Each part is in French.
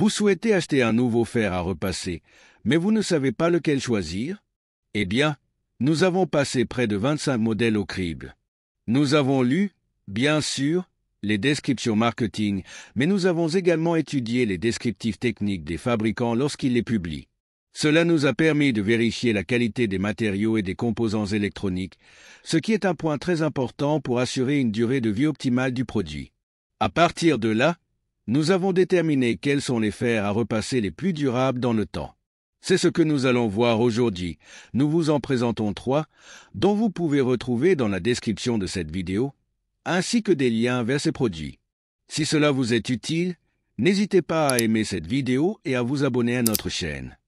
Vous souhaitez acheter un nouveau fer à repasser, mais vous ne savez pas lequel choisir? Eh bien, nous avons passé près de 25 modèles au crible. Nous avons lu, bien sûr, les descriptions marketing, mais nous avons également étudié les descriptifs techniques des fabricants lorsqu'ils les publient. Cela nous a permis de vérifier la qualité des matériaux et des composants électroniques, ce qui est un point très important pour assurer une durée de vie optimale du produit. À partir de là, nous avons déterminé quels sont les fers à repasser les plus durables dans le temps. C'est ce que nous allons voir aujourd'hui. Nous vous en présentons 3, dont vous pouvez retrouver dans la description de cette vidéo, ainsi que des liens vers ces produits. Si cela vous est utile, n'hésitez pas à aimer cette vidéo et à vous abonner à notre chaîne.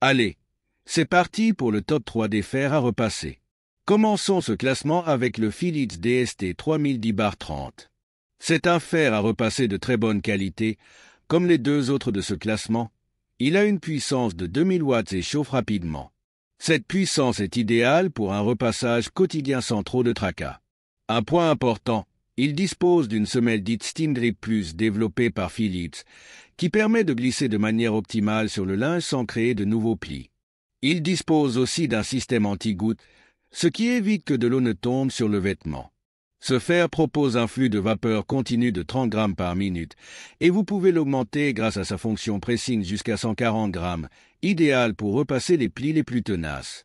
Allez, c'est parti pour le top 3 des fers à repasser. Commençons ce classement avec le Philips DST 3010/30. C'est un fer à repasser de très bonne qualité, comme les deux autres de ce classement. Il a une puissance de 2000 watts et chauffe rapidement. Cette puissance est idéale pour un repassage quotidien sans trop de tracas. Un point important, il dispose d'une semelle dite Steam Grip Plus développée par Philips, qui permet de glisser de manière optimale sur le linge sans créer de nouveaux plis. Il dispose aussi d'un système anti-goutte, ce qui évite que de l'eau ne tombe sur le vêtement. Ce fer propose un flux de vapeur continu de 30 grammes par minute, et vous pouvez l'augmenter grâce à sa fonction pressing jusqu'à 140 grammes, idéal pour repasser les plis les plus tenaces.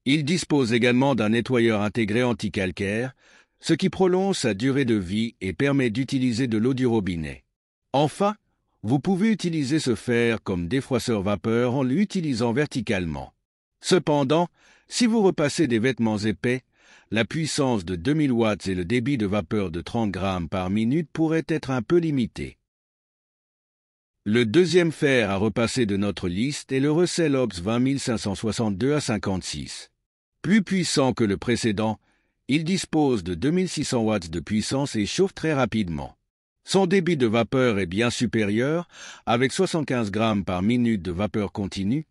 Il dispose également d'un nettoyeur intégré anti-calcaire, ce qui prolonge sa durée de vie et permet d'utiliser de l'eau du robinet. Enfin, vous pouvez utiliser ce fer comme défroisseur vapeur en l'utilisant verticalement. Cependant, si vous repassez des vêtements épais, la puissance de 2000 watts et le débit de vapeur de 30 grammes par minute pourraient être un peu limités. Le deuxième fer à repasser de notre liste est le Russell Hobbs 20562/56. Plus puissant que le précédent, il dispose de 2600 watts de puissance et chauffe très rapidement. Son débit de vapeur est bien supérieur, avec 75 grammes par minute de vapeur continue,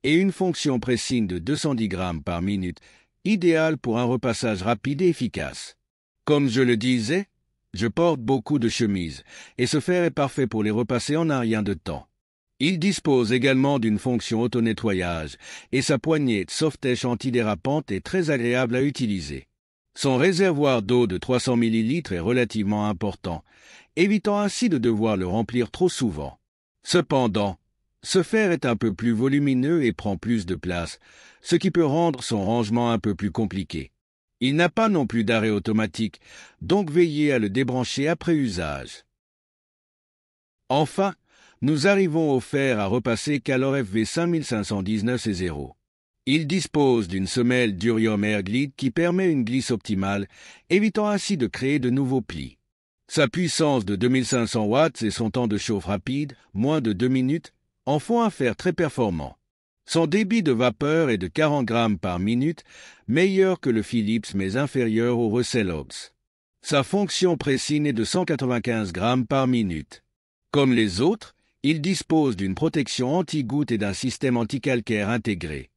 et une fonction pressing de 210 grammes par minute, idéal pour un repassage rapide et efficace. Comme je le disais, je porte beaucoup de chemises, et ce fer est parfait pour les repasser en un rien de temps. Il dispose également d'une fonction auto-nettoyage, et sa poignée Softesh antidérapante est très agréable à utiliser. Son réservoir d'eau de 300 ml est relativement important, évitant ainsi de devoir le remplir trop souvent. Cependant, ce fer est un peu plus volumineux et prend plus de place, ce qui peut rendre son rangement un peu plus compliqué. Il n'a pas non plus d'arrêt automatique, donc veillez à le débrancher après usage. Enfin, nous arrivons au fer à repasser Calor FV 5519C0. Il dispose d'une semelle Durium Air Glide qui permet une glisse optimale, évitant ainsi de créer de nouveaux plis. Sa puissance de 2500 watts et son temps de chauffe rapide, moins de 2 minutes, en font un fer très performant. Son débit de vapeur est de 40 grammes par minute, meilleur que le Philips mais inférieur au Russell Hobbs. Sa fonction pressing est de 195 grammes par minute. Comme les autres, il dispose d'une protection anti-goutte et d'un système anti-calcaire intégré.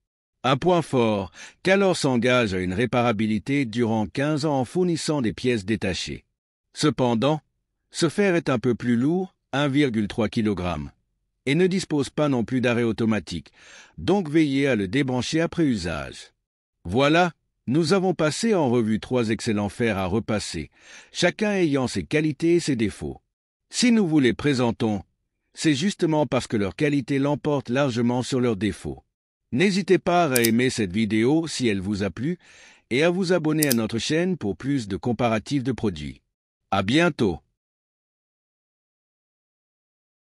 Un point fort, Calor s'engage à une réparabilité durant 15 ans en fournissant des pièces détachées. Cependant, ce fer est un peu plus lourd, 1,3 kg, et ne dispose pas non plus d'arrêt automatique, donc veillez à le débrancher après usage. Voilà, nous avons passé en revue 3 excellents fers à repasser, chacun ayant ses qualités et ses défauts. Si nous vous les présentons, c'est justement parce que leur qualité l'emporte largement sur leurs défauts. N'hésitez pas à aimer cette vidéo si elle vous a plu et à vous abonner à notre chaîne pour plus de comparatifs de produits. À bientôt!